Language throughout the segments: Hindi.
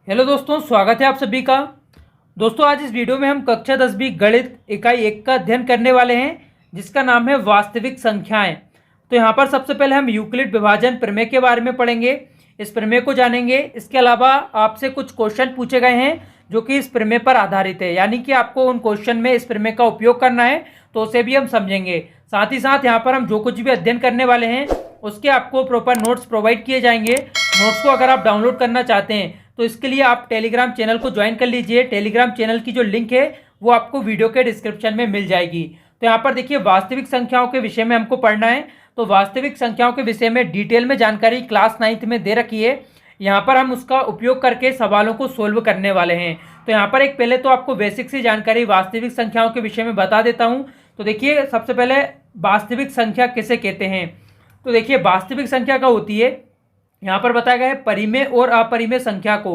हेलो दोस्तों, स्वागत है आप सभी का। दोस्तों, आज इस वीडियो में हम कक्षा 10वीं गणित इकाई 1 का अध्ययन करने वाले हैं, जिसका नाम है वास्तविक संख्याएं। तो यहाँ पर सबसे पहले हम यूक्लिड विभाजन प्रमेय के बारे में पढ़ेंगे, इस प्रमेय को जानेंगे। इसके अलावा आपसे कुछ क्वेश्चन पूछे गए हैं जो कि इस प्रमेय पर आधारित है, यानी कि आपको उन क्वेश्चन में इस प्रमेय का उपयोग करना है, तो उसे भी हम समझेंगे। साथ ही साथ यहाँ पर हम जो कुछ भी अध्ययन करने वाले हैं उसके आपको प्रॉपर नोट्स प्रोवाइड किए जाएंगे। नोट्स को अगर आप डाउनलोड करना चाहते हैं तो इसके लिए आप टेलीग्राम चैनल को ज्वाइन कर लीजिए। टेलीग्राम चैनल की जो लिंक है वो आपको वीडियो के डिस्क्रिप्शन में मिल जाएगी। तो यहाँ पर देखिए, वास्तविक संख्याओं के विषय में हमको पढ़ना है। तो वास्तविक संख्याओं के विषय में डिटेल में जानकारी क्लास 9th में दे रखी है। यहाँ पर हम उसका उपयोग करके सवालों को सोल्व करने वाले हैं। तो यहाँ पर एक पहले तो आपको बेसिक सी जानकारी वास्तविक संख्याओं के विषय में बता देता हूँ। तो देखिए, सबसे पहले वास्तविक संख्या किसे कहते हैं। तो देखिए, वास्तविक संख्या क्या होती है, यहाँ पर बताया गया है परिमेय और अपरिमेय संख्या को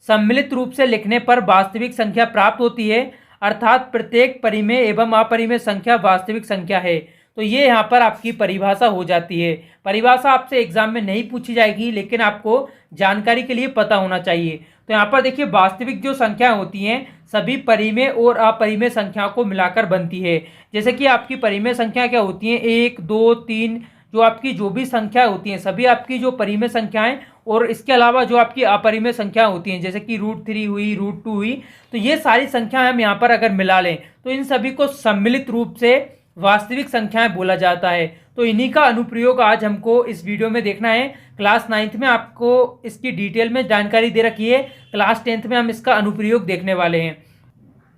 सम्मिलित रूप से लिखने पर वास्तविक संख्या प्राप्त होती है, अर्थात प्रत्येक परिमेय एवं अपरिमेय संख्या वास्तविक संख्या है। तो ये यहाँ पर आपकी परिभाषा हो जाती है। परिभाषा आपसे एग्जाम में नहीं पूछी जाएगी, लेकिन आपको जानकारी के लिए पता होना चाहिए। तो यहाँ पर देखिए, वास्तविक जो संख्याएं होती हैं सभी परिमेय और अपरिमेय संख्याओं को मिलाकर बनती है। जैसे कि आपकी परिमेय संख्या क्या होती हैं, 1, 2, 3, जो आपकी जो भी संख्या होती हैं सभी आपकी जो परिमेय संख्याएं, और इसके अलावा जो आपकी अपरिमेय संख्या होती हैं जैसे कि √3 हुई, √2 हुई, तो ये सारी संख्याएं हम यहाँ पर अगर मिला लें तो इन सभी को सम्मिलित रूप से वास्तविक संख्याएं बोला जाता है। तो इन्हीं का अनुप्रयोग आज हमको इस वीडियो में देखना है। क्लास 9th में आपको इसकी डिटेल में जानकारी दे रखी है, क्लास 10th में हम इसका अनुप्रयोग देखने वाले हैं।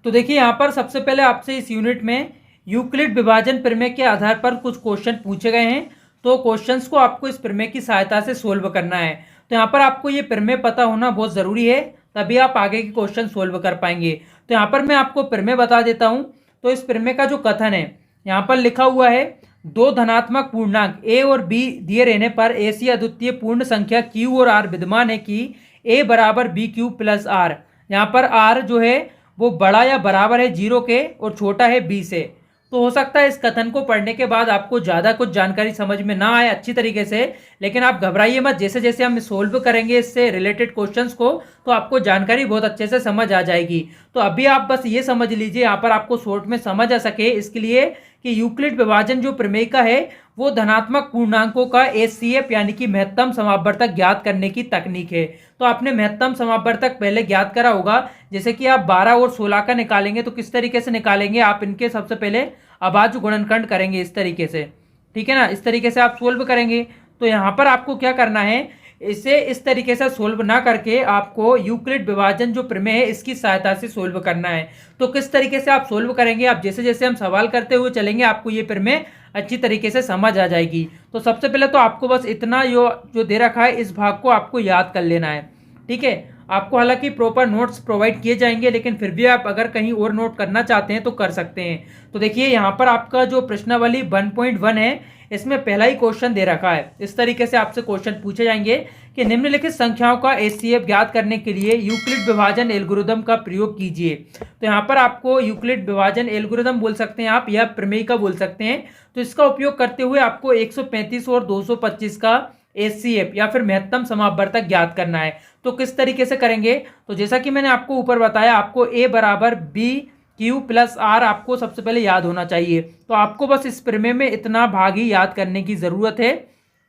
तो देखिए, यहाँ पर सबसे पहले आपसे इस यूनिट में यूक्लिड विभाजन प्रमेय के आधार पर कुछ क्वेश्चन पूछे गए हैं। तो क्वेश्चंस को आपको इस प्रमेय की सहायता से सोल्व करना है। तो यहाँ पर आपको ये प्रमेय पता होना बहुत ज़रूरी है, तभी आप आगे के क्वेश्चन सोल्व कर पाएंगे। तो यहाँ पर मैं आपको प्रमेय बता देता हूँ। तो इस प्रमेय का जो कथन है यहाँ पर लिखा हुआ है, दो धनात्मक पूर्णांक a और b दिए रहने पर ऐसी अद्वितीय पूर्ण संख्या q और r विद्यमान है कि a बराबर बी क्यू प्लस r। यहाँ पर r जो है वो बड़ा या बराबर है 0 के और छोटा है b से। तो हो सकता है इस कथन को पढ़ने के बाद आपको ज़्यादा कुछ जानकारी समझ में ना आए अच्छी तरीके से, लेकिन आप घबराइए मत। जैसे जैसे हम सोल्व करेंगे इससे रिलेटेड क्वेश्चंस को, तो आपको जानकारी बहुत अच्छे से समझ आ जाएगी। तो अभी आप बस ये समझ लीजिए, यहाँ पर आपको शॉर्ट में समझ आ सके इसके लिए कि यूक्लिड विभाजन जो प्रमेय का है वो धनात्मक पूर्णांकों का एचसीएफ यानी कि महत्तम समापवर्तक ज्ञात करने की तकनीक है। तो आपने महत्तम समापवर्तक पहले ज्ञात करा होगा, जैसे कि आप 12 और 16 का निकालेंगे तो किस तरीके से निकालेंगे, आप इनके सबसे पहले अभाज्य गुणनखंड करेंगे इस तरीके से, ठीक है ना। इस तरीके से आप सोल्व करेंगे। तो यहाँ पर आपको क्या करना है, इसे इस तरीके से सोल्व ना करके आपको यूक्लिड विभाजन जो प्रमेय है इसकी सहायता से सोल्व करना है। तो किस तरीके से आप सोल्व करेंगे, आप जैसे जैसे हम सवाल करते हुए चलेंगे आपको ये प्रमेय अच्छी तरीके से समझ आ जाएगी। तो सबसे पहले तो आपको बस इतना जो दे रखा है इस भाग को आपको याद कर लेना है, ठीक है। आपको हालांकि प्रॉपर नोट्स प्रोवाइड किए जाएंगे, लेकिन फिर भी आप अगर कहीं और नोट करना चाहते हैं तो कर सकते हैं। तो देखिए, यहाँ पर आपका जो प्रश्नावली 1.1 है इसमें पहला ही क्वेश्चन दे रखा है। इस तरीके से आपसे क्वेश्चन पूछे जाएंगे कि निम्नलिखित संख्याओं का एचसीएफ ज्ञात करने के लिए यूक्लिड विभाजन एल्गोरिथम का प्रयोग कीजिए। तो यहाँ पर आपको यूक्लिड विभाजन एल्गोरिथम बोल सकते हैं आप, या प्रमेय का बोल सकते हैं। तो इसका उपयोग करते हुए आपको 135 और 225 का एचसीएफ या फिर महत्तम समापवर्तक ज्ञात करना है। तो किस तरीके से करेंगे, तो जैसा कि मैंने आपको ऊपर बताया, आपको a बराबर बी क्यू प्लस आर आपको सबसे पहले याद होना चाहिए। तो आपको बस इस प्रमेय में इतना भाग ही याद करने की ज़रूरत है,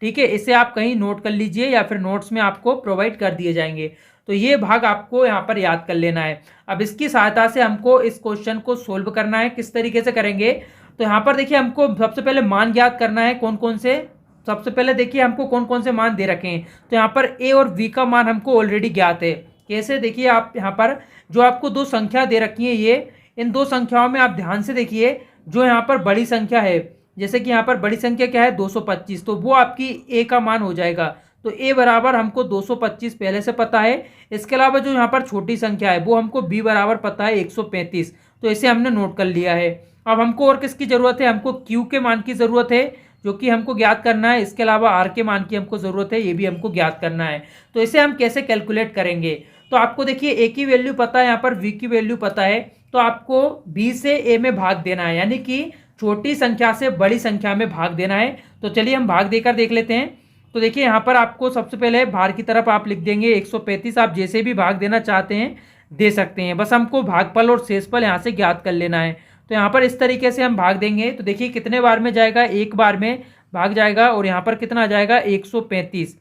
ठीक है। इसे आप कहीं नोट कर लीजिए या फिर नोट्स में आपको प्रोवाइड कर दिए जाएंगे। तो ये भाग आपको यहाँ पर याद कर लेना है। अब इसकी सहायता से हमको इस क्वेश्चन को सोल्व करना है। किस तरीके से करेंगे, तो यहाँ पर देखिए, हमको सबसे पहले मान ज्ञात करना है। कौन कौन से, सबसे पहले देखिए हमको कौन कौन से मान दे रखे हैं। तो यहाँ पर a और v का मान हमको ऑलरेडी ज्ञात है। कैसे, देखिए आप यहाँ पर जो आपको दो संख्या दे रखी है, ये इन दो संख्याओं में आप ध्यान से देखिए, जो यहाँ पर बड़ी संख्या है, जैसे कि यहाँ पर बड़ी संख्या क्या है 225, तो वो आपकी a का मान हो जाएगा। तो a बराबर हमको 225 पहले से पता है। इसके अलावा जो यहाँ पर छोटी संख्या है वो हमको b बराबर पता है 135, तो इसे हमने नोट कर लिया है। अब हमको और किसकी ज़रूरत है, हमको q के मान की ज़रूरत है जो कि हमको ज्ञात करना है। इसके अलावा r के मान की हमको ज़रूरत है, ये भी हमको ज्ञात करना है। तो इसे हम कैसे कैलकुलेट करेंगे, तो आपको देखिए a की वैल्यू पता है, यहाँ पर v की वैल्यू पता है। तो आपको b से a में भाग देना है, यानी कि छोटी संख्या से बड़ी संख्या में भाग देना है। तो चलिए हम भाग देकर देख लेते हैं। तो देखिए यहाँ पर आपको सबसे पहले भार की तरफ आप लिख देंगे 135। आप जैसे भी भाग देना चाहते हैं दे सकते हैं, बस हमको भागफल और शेषफल यहाँ से ज्ञात कर लेना है। तो यहाँ पर इस तरीके से हम भाग देंगे तो देखिए कितने बार में जाएगा, एक बार में भाग जाएगा और यहाँ पर कितना आ जाएगा 135।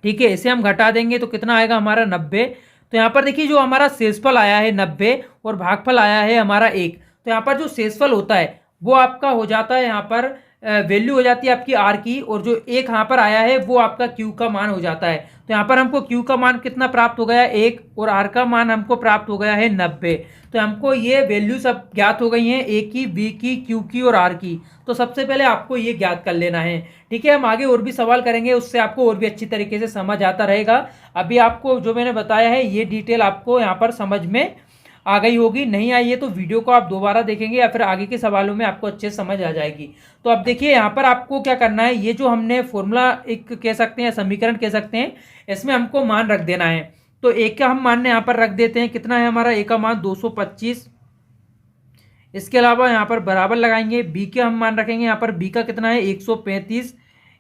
ठीक है, इसे हम घटा देंगे तो कितना आएगा हमारा 90। तो यहाँ पर देखिए जो हमारा शेषफल आया है 90 और भागफल आया है हमारा 1। तो यहाँ पर जो शेषफल होता है वो आपका हो जाता है, यहाँ पर वैल्यू हो जाती है आपकी आर की, और जो एक यहाँ पर आया है वो आपका क्यू का मान हो जाता है। तो यहाँ पर हमको क्यू का मान कितना प्राप्त हो गया 1 और आर का मान हमको प्राप्त हो गया है 90। तो हमको ये वैल्यू सब ज्ञात हो गई हैं, ए की, बी की, क्यू की और आर की। तो सबसे पहले आपको ये ज्ञात कर लेना है। ठीक है, हम आगे और भी सवाल करेंगे, उससे आपको और भी अच्छी तरीके से समझ आता रहेगा। अभी आपको जो मैंने बताया है ये डिटेल आपको यहाँ पर समझ में आ गई होगी, नहीं आई है तो वीडियो को आप दोबारा देखेंगे या फिर आगे के सवालों में आपको अच्छे समझ आ जाएगी। तो अब देखिए यहाँ पर आपको क्या करना है, ये जो हमने फॉर्मूला एक कह सकते हैं, समीकरण कह सकते हैं, इसमें हमको मान रख देना है। तो एक का हम मान यहाँ पर रख देते हैं, कितना है हमारा ए का मान 225। इसके अलावा यहाँ पर बराबर लगाएंगे, बी के हम मान रखेंगे, यहाँ पर बी का कितना है 135।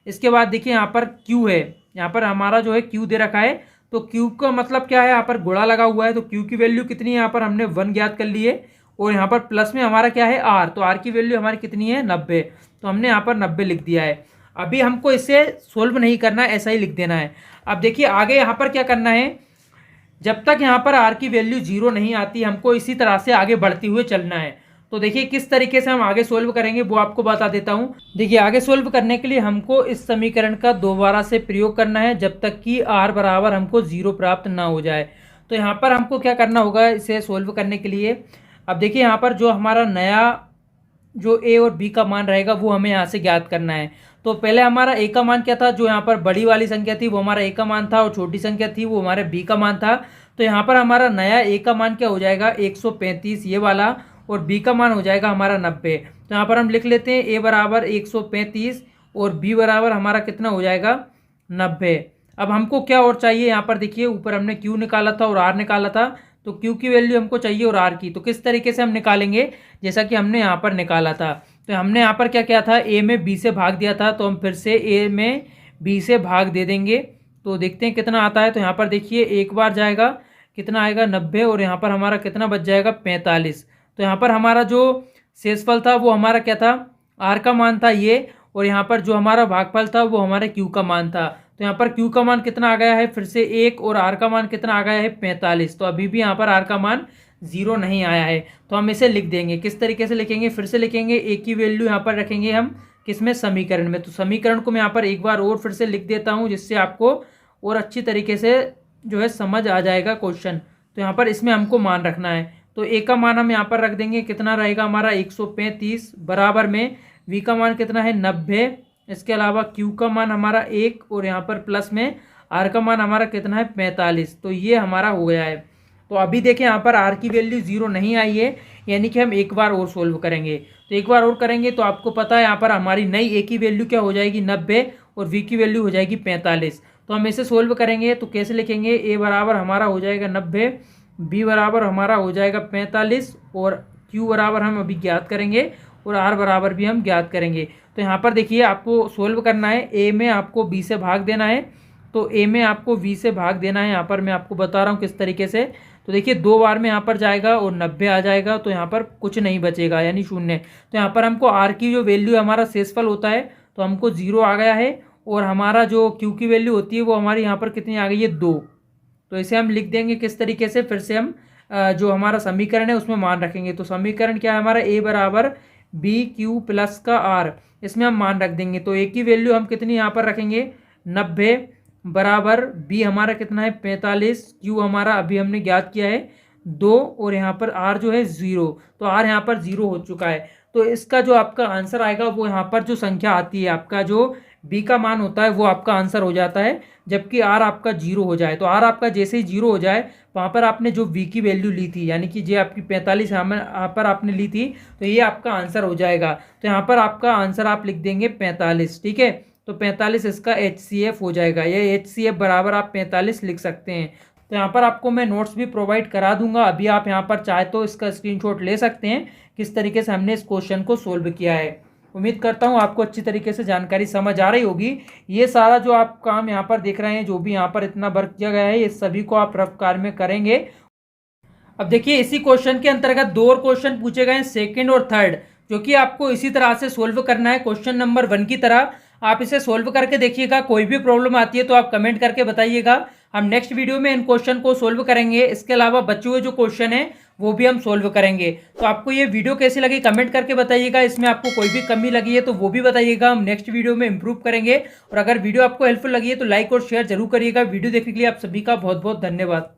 इसके बाद देखिए यहाँ पर क्यू है, यहाँ पर हमारा जो है क्यू दे रखा है, तो क्यू का मतलब क्या है, यहाँ पर गुणा लगा हुआ है, तो क्यू की वैल्यू कितनी है, यहाँ पर हमने 1 ज्ञात कर ली है। और यहाँ पर प्लस में हमारा क्या है आर, तो आर की वैल्यू हमारी कितनी है 90, तो हमने यहाँ पर 90 लिख दिया है। अभी हमको इसे सोल्व नहीं करना है, ऐसा ही लिख देना है। अब देखिए आगे यहाँ पर क्या करना है, जब तक यहाँ पर आर की वैल्यू 0 नहीं आती हमको इसी तरह से आगे बढ़ते हुए चलना है। तो देखिए किस तरीके से हम आगे सोल्व करेंगे वो आपको बता देता हूँ। देखिए आगे सोल्व करने के लिए हमको इस समीकरण का दोबारा से प्रयोग करना है जब तक कि आर बराबर हमको 0 प्राप्त ना हो जाए। तो यहाँ पर हमको क्या करना होगा इसे सोल्व करने के लिए, अब देखिए यहाँ पर जो हमारा नया जो ए और बी का मान रहेगा वो हमें यहाँ से ज्ञात करना है। तो पहले हमारा ए का मान क्या था, जो यहाँ पर बड़ी वाली संख्या थी वो हमारा ए का मान था और छोटी संख्या थी वो हमारे बी का मान था। तो यहाँ पर हमारा नया ए का मान क्या हो जाएगा 135 ये वाला, और बी का मान हो जाएगा हमारा 90। तो यहाँ पर हम लिख लेते हैं ए बराबर 135 और बी बराबर हमारा कितना हो जाएगा 90। अब हमको क्या और चाहिए, यहाँ पर देखिए ऊपर हमने क्यू निकाला था और आर निकाला था, तो क्यू की वैल्यू हमको चाहिए और आर की। तो किस तरीके से हम निकालेंगे, जैसा कि हमने यहाँ पर निकाला था। तो हमने यहाँ पर क्या किया था, ए में बी से भाग दिया था, तो हम फिर से ए में बी से भाग दे देंगे। तो देखते हैं कितना आता है। तो यहाँ पर देखिए एक बार जाएगा, कितना आएगा 90, और यहाँ पर हमारा कितना बच जाएगा 45। तो यहाँ पर हमारा जो शेषफल था वो हमारा क्या था, आर का मान था ये, और यहाँ पर जो हमारा भागफल था वो हमारे क्यू का मान था। तो यहाँ पर क्यू का मान कितना आ गया है फिर से 1, और आर का मान कितना आ गया है 45। तो अभी भी यहाँ पर आर का मान 0 नहीं आया है, तो हम इसे लिख देंगे। किस तरीके से लिखेंगे, फिर से लिखेंगे, ए की वैल्यू यहाँ पर रखेंगे हम किसमें, समीकरण में। तो समीकरण को मैं यहाँ पर एक बार और फिर से लिख देता हूँ, जिससे आपको और अच्छी तरीके से जो है समझ आ जाएगा क्वेश्चन। तो यहाँ पर इसमें हमको मान रखना है, तो ए का मान हम यहाँ पर रख देंगे, कितना रहेगा हमारा 135, बराबर में वी का मान कितना है 90, इसके अलावा क्यू का मान हमारा 1, और यहाँ पर प्लस में आर का मान हमारा कितना है 45। तो ये हमारा हो गया है। तो अभी देखें यहाँ पर आर की वैल्यू 0 नहीं आई है, यानी कि हम एक बार और सोल्व करेंगे। तो एक बार और करेंगे तो आपको पता है यहाँ पर हमारी नई ए की वैल्यू क्या हो जाएगी 90, और वी की वैल्यू हो जाएगी 45। तो हम इसे सोल्व करेंगे तो कैसे लिखेंगे, ए बराबर हमारा हो जाएगा 90, बी बराबर हमारा हो जाएगा 45, और क्यू बराबर हम अभी ज्ञात करेंगे, और आर बराबर भी हम ज्ञात करेंगे। तो यहाँ पर देखिए आपको सोल्व करना है, ए में आपको बी से भाग देना है, तो ए में आपको वी से भाग देना है। यहाँ पर मैं आपको बता रहा हूँ किस तरीके से। तो देखिए 2 बार में यहाँ पर जाएगा और 90 आ जाएगा, तो यहाँ पर कुछ नहीं बचेगा यानी 0। तो यहाँ पर हमको आर की जो वैल्यू हमारा शेषफल होता है तो हमको 0 आ गया है, और हमारा जो क्यू की वैल्यू होती है वो हमारी यहाँ पर कितनी आ गई है 2। तो इसे हम लिख देंगे किस तरीके से, फिर से हम जो हमारा समीकरण है उसमें मान रखेंगे। तो समीकरण क्या है हमारा, ए बराबर बी क्यू प्लस का आर, इसमें हम मान रख देंगे। तो ए की वैल्यू हम कितनी यहाँ पर रखेंगे 90, बराबर बी हमारा कितना है 45, क्यू हमारा अभी हमने ज्ञात किया है 2, और यहाँ पर आर जो है 0। तो आर यहाँ पर 0 हो चुका है। तो इसका जो आपका आंसर आएगा वो यहाँ पर जो संख्या आती है, आपका जो बी का मान होता है वो आपका आंसर हो जाता है, जबकि आर आपका 0 हो जाए। तो आर आपका जैसे ही 0 हो जाए, वहाँ पर आपने जो वी की वैल्यू ली थी, यानी कि जो आपकी 45 यहाँ पर आपने ली थी, तो ये आपका आंसर हो जाएगा। तो यहाँ पर आपका आंसर आप लिख देंगे 45, ठीक है। तो 45 इसका HCF हो जाएगा, ये HCF बराबर आप 45 लिख सकते हैं। तो यहाँ पर आपको मैं नोट्स भी प्रोवाइड करा दूंगा, अभी आप यहाँ पर चाहे तो इसका स्क्रीनशॉट ले सकते हैं किस तरीके से हमने इस क्वेश्चन को सोल्व किया है। उम्मीद करता हूँ आपको अच्छी तरीके से जानकारी समझ आ रही होगी। ये सारा जो आप काम यहाँ पर देख रहे हैं, जो भी यहाँ पर इतना वर्क किया गया है, ये सभी को आप रफ कार में करेंगे। अब देखिए इसी क्वेश्चन के अंतर्गत दो और क्वेश्चन पूछे गए हैं, सेकंड और थर्ड, जो कि आपको इसी तरह से सोल्व करना है क्वेश्चन नंबर 1 की तरह। आप इसे सोल्व करके देखिएगा, कोई भी प्रॉब्लम आती है तो आप कमेंट करके बताइएगा। हम नेक्स्ट वीडियो में इन क्वेश्चन को सोल्व करेंगे, इसके अलावा बचे हुए जो क्वेश्चन है वो भी हम सोल्व करेंगे। तो आपको ये वीडियो कैसी लगी कमेंट करके बताइएगा, इसमें आपको कोई भी कमी लगी है तो वो भी बताइएगा, हम नेक्स्ट वीडियो में इंप्रूव करेंगे। और अगर वीडियो आपको हेल्पफुल लगी है तो लाइक और शेयर जरूर करिएगा। वीडियो देखने के लिए आप सभी का बहुत बहुत धन्यवाद।